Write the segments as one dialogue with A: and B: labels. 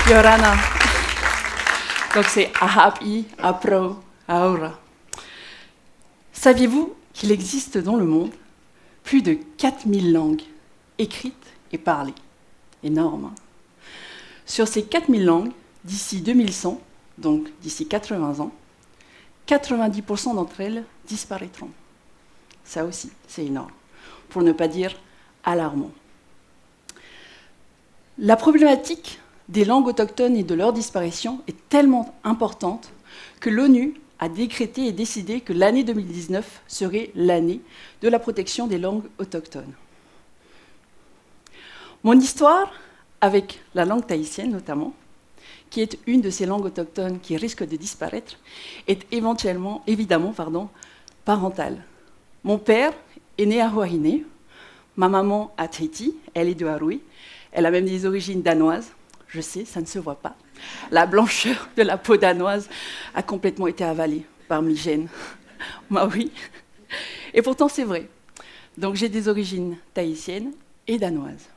A: Yorana. Donc c'est Ahapi, Apro, Aura. Saviez-vous qu'il existe dans le monde plus de 4000 langues écrites et parlées? Énorme. Hein? Sur ces 4000 langues, d'ici 2100, donc d'ici 80 ans, 90% d'entre elles disparaîtront. Ça aussi, c'est énorme, pour ne pas dire alarmant. La problématique des langues autochtones et de leur disparition est tellement importante que l'ONU a décrété et décidé que l'année 2019 serait l'année de la protection des langues autochtones. Mon histoire avec la langue tahitienne notamment, qui est une de ces langues autochtones qui risque de disparaître, est évidemment parentale. Mon père est né à Huahine, ma maman à Tahiti, elle est de Hawaii, elle a même des origines danoises, je sais, ça ne se voit pas. La blancheur de la peau danoise a complètement été avalée par mes gènes. Moi, oui. Et pourtant, c'est vrai. Donc, j'ai des origines tahitiennes et danoises.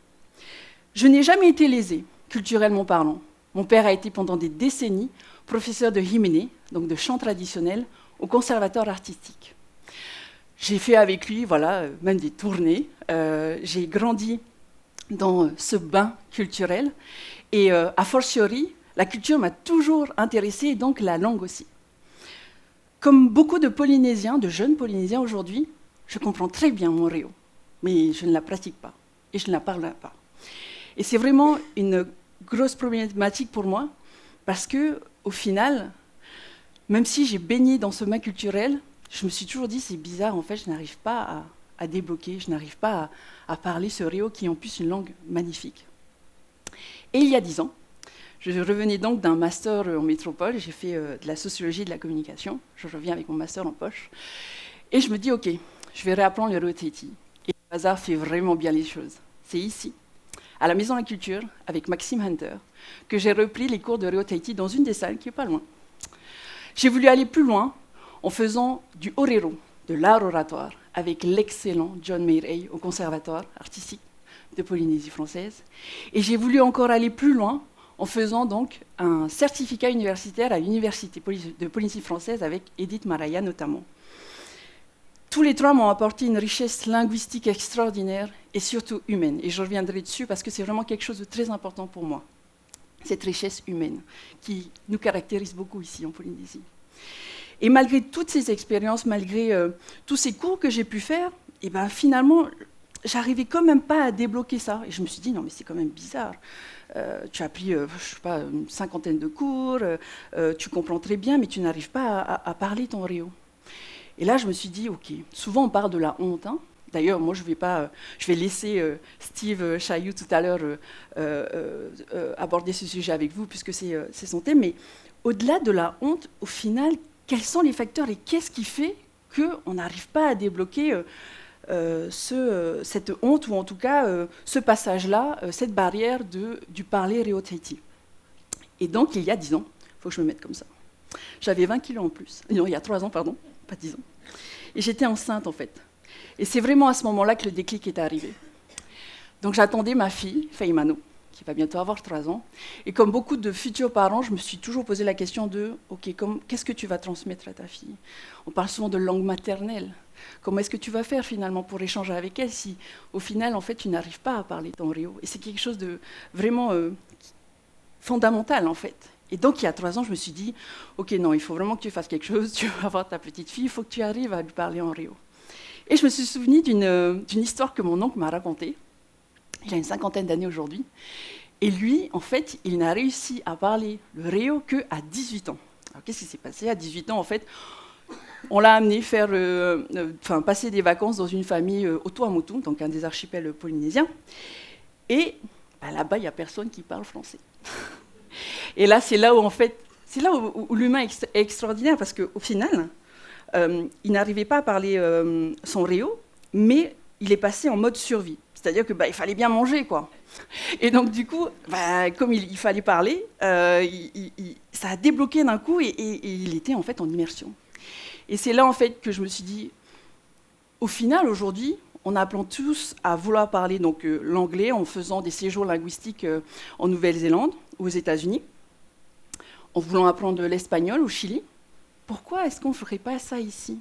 A: Je n'ai jamais été lésée, culturellement parlant. Mon père a été pendant des décennies professeur de himene, donc de chant traditionnel, au conservatoire artistique. J'ai fait avec lui, même des tournées. J'ai grandi dans ce bain culturel. Et a fortiori, la culture m'a toujours intéressée, et donc la langue aussi. Comme beaucoup de Polynésiens, de jeunes Polynésiens aujourd'hui, je comprends très bien mon réo, mais je ne la pratique pas et je ne la parle pas. Et c'est vraiment une grosse problématique pour moi, parce que, au final, même si j'ai baigné dans ce bain culturel, je me suis toujours dit, c'est bizarre, en fait, je n'arrive pas à débloquer, je n'arrive pas à parler ce réo qui est en plus une langue magnifique. Et il y a 10 ans, je revenais donc d'un master en métropole, j'ai fait de la sociologie de la communication, je reviens avec mon master en poche, et je me dis, ok, je vais réapprendre le réo Tahiti. Et le hasard fait vraiment bien les choses. C'est ici, à la Maison de la Culture, avec Maxime Hunter, que j'ai repris les cours de réo Tahiti dans une des salles qui n'est pas loin. J'ai voulu aller plus loin en faisant du orero, de l'art oratoire, avec l'excellent John Meyer au Conservatoire artistique de Polynésie française. Et j'ai voulu encore aller plus loin en faisant donc un certificat universitaire à l'Université de Polynésie française avec Edith Maraya notamment. Tous les trois m'ont apporté une richesse linguistique extraordinaire et surtout humaine. Et je reviendrai dessus parce que c'est vraiment quelque chose de très important pour moi, cette richesse humaine qui nous caractérise beaucoup ici en Polynésie. Et malgré toutes ces expériences, malgré tous ces cours que j'ai pu faire, et ben finalement, j'arrivais quand même pas à débloquer ça. Et je me suis dit, non mais c'est quand même bizarre. Tu as pris, je sais pas, une 50aine de cours, tu comprends très bien, mais tu n'arrives pas à parler ton réo. Et là, je me suis dit, ok, souvent on parle de la honte. Hein. D'ailleurs, moi, je vais laisser Steve Chailloux tout à l'heure aborder ce sujet avec vous, puisque c'est son thème. Mais au-delà de la honte, au final, quels sont les facteurs et qu'est-ce qui fait qu'on n'arrive pas à débloquer cette honte, ou en tout cas ce passage-là, cette barrière du parler réo Tahiti. Et donc, il y a 10 ans, il faut que je me mette comme ça, j'avais 20 kilos en plus. Non, il y a 3 ans, pardon, pas 10 ans. Et j'étais enceinte, en fait. Et c'est vraiment à ce moment-là que le déclic est arrivé. Donc, j'attendais ma fille, Feimano, qui va bientôt avoir 3 ans. Et comme beaucoup de futurs parents, je me suis toujours posé la question de « Ok, qu'est-ce que tu vas transmettre à ta fille ?» On parle souvent de langue maternelle. Comment est-ce que tu vas faire finalement pour échanger avec elle si, au final, en fait, tu n'arrives pas à parler ton réo? Et c'est quelque chose de vraiment fondamental, en fait. Et donc, il y a 3 ans, je me suis dit « Ok, non, il faut vraiment que tu fasses quelque chose. Tu vas avoir ta petite fille, il faut que tu arrives à lui parler en réo. » Et je me suis souvenu d'une histoire que mon oncle m'a racontée. Il a une 50aine d'années aujourd'hui. Et lui, en fait, il n'a réussi à parler le réo qu'à 18 ans. Alors, qu'est-ce qui s'est passé? À 18 ans, en fait, on l'a amené passer des vacances dans une famille au Tuamotu, donc un des archipels polynésiens. Et là-bas, il n'y a personne qui parle français. Et là, c'est là où, en fait, où l'humain est extraordinaire, parce qu'au final, il n'arrivait pas à parler son réo, mais il est passé en mode survie. C'est-à-dire que il fallait bien manger, quoi. Et donc, du coup, comme il fallait parler, ça a débloqué d'un coup et il était en fait en immersion. Et c'est là, en fait, que je me suis dit, au final, aujourd'hui, en appelant tous à vouloir parler donc, l'anglais en faisant des séjours linguistiques en Nouvelle-Zélande ou aux États-Unis, en voulant apprendre l'espagnol au Chili, pourquoi est-ce qu'on ne ferait pas ça ici?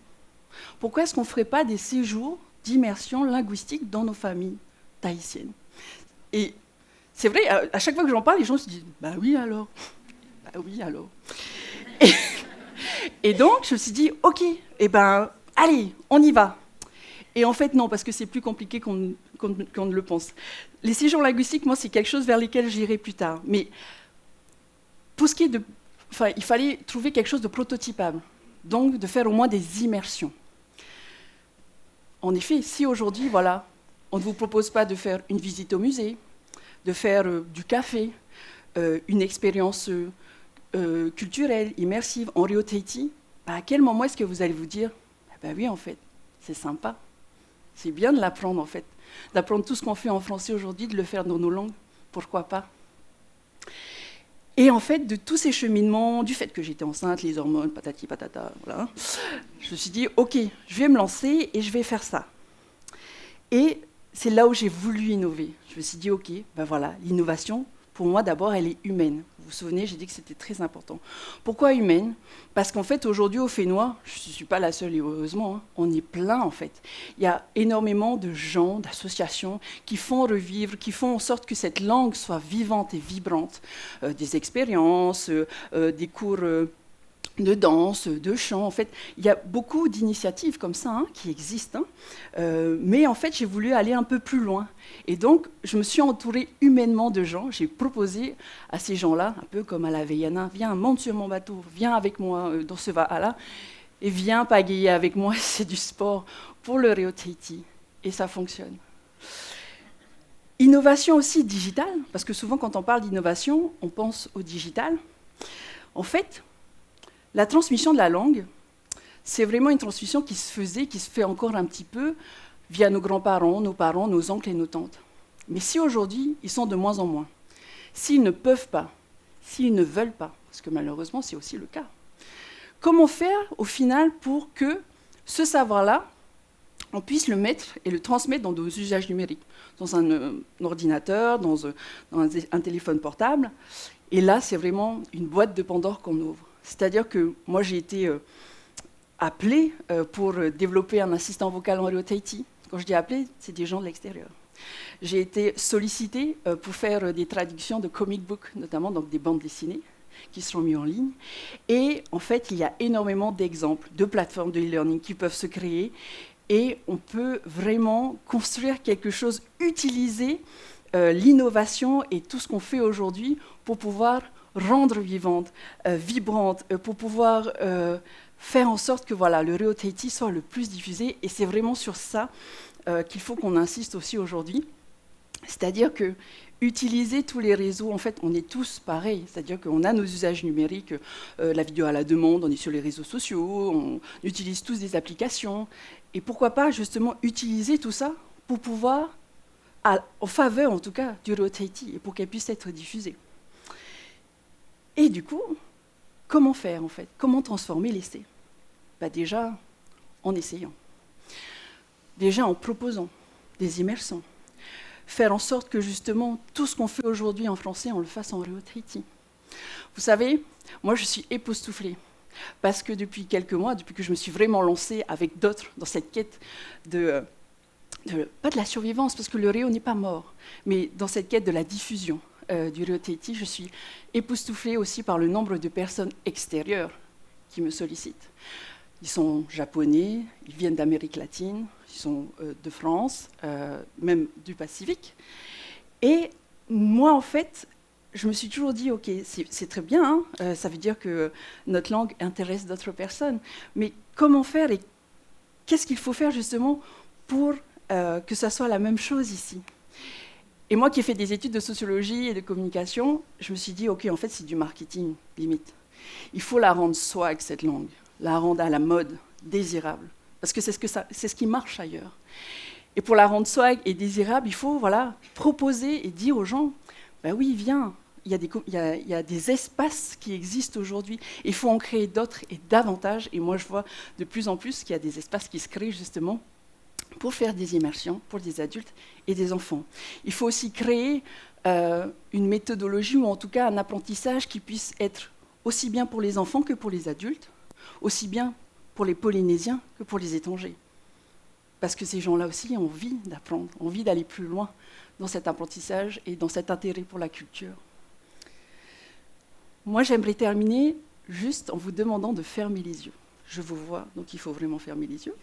A: Pourquoi est-ce qu'on ne ferait pas des séjours d'immersion linguistique dans nos familles tahitiennes? Et c'est vrai, à chaque fois que j'en parle, les gens se disent « bah oui alors, bah oui alors ». Et donc, je me suis dit « ok, eh ben, allez, on y va ». Et en fait, non, parce que c'est plus compliqué qu'on ne le pense. Les séjours linguistiques, moi, c'est quelque chose vers lesquels j'irai plus tard. Mais pour ce qui est de... Enfin, il fallait trouver quelque chose de prototypable, donc de faire au moins des immersions. En effet, si aujourd'hui, voilà, on ne vous propose pas de faire une visite au musée, de faire du café, une expérience culturelle, immersive en Reo Tahiti, bah, à quel moment est-ce que vous allez vous dire bah oui, en fait, c'est sympa, c'est bien de l'apprendre, en fait, d'apprendre tout ce qu'on fait en français aujourd'hui, de le faire dans nos langues, pourquoi pas? Et en fait, de tous ces cheminements, du fait que j'étais enceinte, les hormones, patati patata, voilà, je me suis dit, ok, je vais me lancer et je vais faire ça. Et c'est là où j'ai voulu innover. Je me suis dit, ok, ben voilà, l'innovation, pour moi d'abord, elle est humaine. Vous vous souvenez, j'ai dit que c'était très important. Pourquoi humaine? Parce qu'en fait, aujourd'hui, au Fénois, je ne suis pas la seule, et heureusement, hein, on est plein, en fait. Il y a énormément de gens, d'associations, qui font revivre, qui font en sorte que cette langue soit vivante et vibrante. Des expériences, des cours de danse, de chant. En fait, il y a beaucoup d'initiatives comme ça qui existent. Mais en fait, j'ai voulu aller un peu plus loin. Et donc, je me suis entourée humainement de gens. J'ai proposé à ces gens-là, un peu comme à la Veiana, viens, monte sur mon bateau, viens avec moi dans ce Vaala, et viens pagayer avec moi, c'est du sport pour le Reo Tahiti. Et ça fonctionne. Innovation aussi digitale, parce que souvent, quand on parle d'innovation, on pense au digital. En fait, la transmission de la langue, c'est vraiment une transmission qui se faisait, qui se fait encore un petit peu via nos grands-parents, nos parents, nos oncles et nos tantes. Mais si aujourd'hui, ils sont de moins en moins, s'ils ne peuvent pas, s'ils ne veulent pas, parce que malheureusement, c'est aussi le cas, comment faire au final pour que ce savoir-là, on puisse le mettre et le transmettre dans nos usages numériques, dans un ordinateur, dans un téléphone portable. Et là, c'est vraiment une boîte de Pandore qu'on ouvre. C'est-à-dire que moi, j'ai été appelée pour développer un assistant vocal en Reo Tahiti. Quand je dis appelée, c'est des gens de l'extérieur. J'ai été sollicitée pour faire des traductions de comic books, notamment donc des bandes dessinées, qui seront mises en ligne. Et en fait, il y a énormément d'exemples de plateformes de e-learning qui peuvent se créer. Et on peut vraiment construire quelque chose, utiliser l'innovation et tout ce qu'on fait aujourd'hui pour pouvoir rendre vivante, vibrante, pour pouvoir faire en sorte que voilà, le Reo Tahiti soit le plus diffusé. Et c'est vraiment sur ça qu'il faut qu'on insiste aussi aujourd'hui. C'est-à-dire que utiliser tous les réseaux, en fait, on est tous pareils. C'est-à-dire qu'on a nos usages numériques, la vidéo à la demande, on est sur les réseaux sociaux, on utilise tous des applications. Et pourquoi pas, justement, utiliser tout ça pour pouvoir, en faveur, en tout cas, du Reo Tahiti, et pour qu'elle puisse être diffusée. Et du coup, comment faire, en fait? Comment transformer l'essai? Déjà, en essayant. Déjà, en proposant des immersions. Faire en sorte que, justement, tout ce qu'on fait aujourd'hui en français, on le fasse en Reo Tahiti. Vous savez, moi, je suis époustouflée. Parce que depuis quelques mois, depuis que je me suis vraiment lancée avec d'autres dans cette quête pas de la survivance, parce que le Reo n'est pas mort, mais dans cette quête de la diffusion du Reo Tahiti, je suis époustouflée aussi par le nombre de personnes extérieures qui me sollicitent. Ils sont japonais, ils viennent d'Amérique latine, ils sont de France, même du Pacifique. Et moi, en fait, je me suis toujours dit, ok, c'est très bien, hein, ça veut dire que notre langue intéresse d'autres personnes, mais comment faire et qu'est-ce qu'il faut faire justement pour que ça soit la même chose ici? Et moi qui ai fait des études de sociologie et de communication, je me suis dit, ok, en fait, c'est du marketing, limite. Il faut la rendre swag, cette langue, la rendre à la mode, désirable, parce que c'est ce qui marche ailleurs. Et pour la rendre swag et désirable, il faut proposer et dire aux gens, ben oui, viens, il y a des espaces qui existent aujourd'hui. Il faut en créer d'autres et davantage. Et moi, je vois de plus en plus qu'il y a des espaces qui se créent justement pour faire des immersions pour des adultes et des enfants. Il faut aussi créer une méthodologie ou en tout cas un apprentissage qui puisse être aussi bien pour les enfants que pour les adultes, aussi bien pour les Polynésiens que pour les étrangers. Parce que ces gens-là aussi ont envie d'apprendre, ont envie d'aller plus loin dans cet apprentissage et dans cet intérêt pour la culture. Moi, j'aimerais terminer juste en vous demandant de fermer les yeux. Je vous vois, donc il faut vraiment fermer les yeux.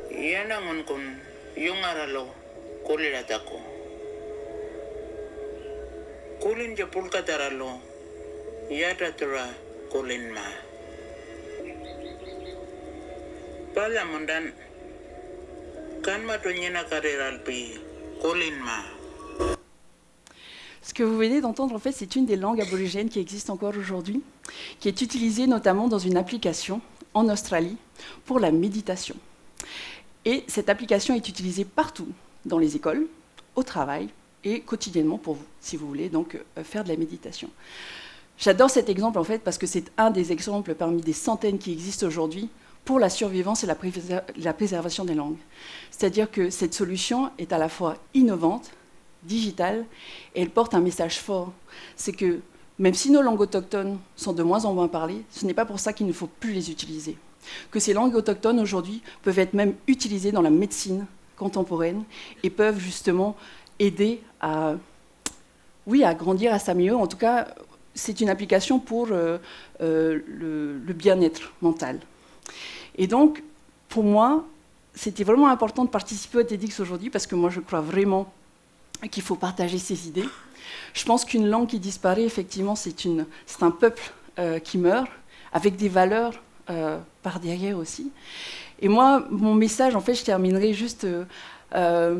B: Yanangon kun yungaralo kuliratako. Kulin japulkataralo yatatura kulinma. Pala mundan kan matunyena kariralpi kulinma.
A: Ce que vous venez d'entendre, en fait, c'est une des langues aborigènes qui existe encore aujourd'hui, qui est utilisée notamment dans une application en Australie pour la méditation. Et cette application est utilisée partout, dans les écoles, au travail et quotidiennement pour vous, si vous voulez donc faire de la méditation. J'adore cet exemple, en fait, parce que c'est un des exemples parmi des centaines qui existent aujourd'hui pour la survivance et la préservation des langues. C'est-à-dire que cette solution est à la fois innovante, digitale, et elle porte un message fort. C'est que même si nos langues autochtones sont de moins en moins parlées, ce n'est pas pour ça qu'il ne faut plus les utiliser. Que ces langues autochtones aujourd'hui peuvent être même utilisées dans la médecine contemporaine et peuvent justement aider à grandir, à s'améliorer. En tout cas, c'est une application pour le bien-être mental. Et donc, pour moi, c'était vraiment important de participer au TEDx aujourd'hui parce que moi, je crois vraiment qu'il faut partager ces idées. Je pense qu'une langue qui disparaît, effectivement, c'est un peuple qui meurt, avec des valeurs par derrière aussi. Et moi, mon message, en fait, je terminerai juste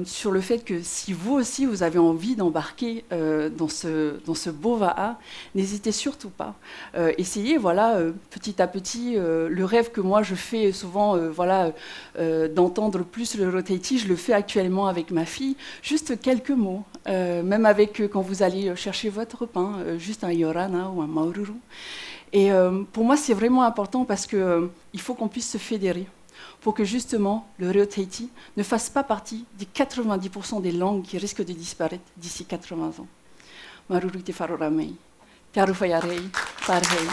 A: sur le fait que si vous aussi, vous avez envie d'embarquer dans ce beau Va'a, n'hésitez surtout pas. Essayez, petit à petit, le rêve que moi je fais souvent, d'entendre plus le Roteti, je le fais actuellement avec ma fille, juste quelques mots, même avec quand vous allez chercher votre pain, juste un Yorana ou un Maururu. Et pour moi, c'est vraiment important parce qu'il faut qu'on puisse se fédérer pour que justement le Reo-Tahiti ne fasse pas partie des 90% des langues qui risquent de disparaître d'ici 80 ans. Maruru te wharoramei. Te aruwhaiarei, parhei.